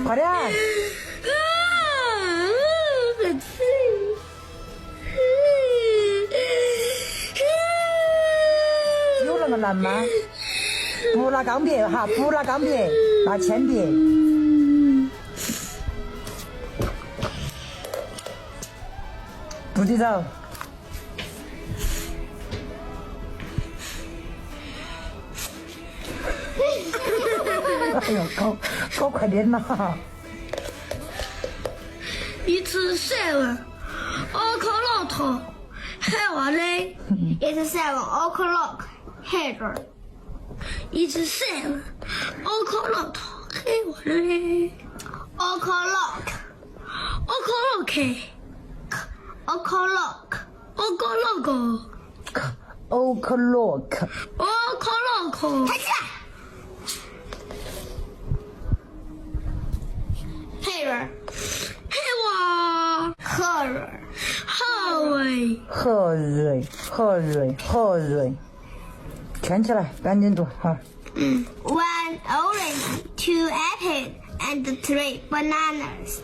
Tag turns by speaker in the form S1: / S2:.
S1: 快点！有那么难吗？不拿钢笔哈，不拿钢笔，拿铅笔。不许走！哎呦，搞快点呐
S2: ！It's 7 o'clock here 嘞。
S3: It's 7 o'clock here.
S2: It's 7 o'clock here 嘞。
S3: O'clock.
S2: O'clock.
S3: O'clock.
S2: O'clock.
S1: O'clock。
S3: 抬起来。Here.
S2: Here.
S1: 何瑞，圈起来，赶紧读哈。
S3: 1 orange, 2 apples, and 3 bananas.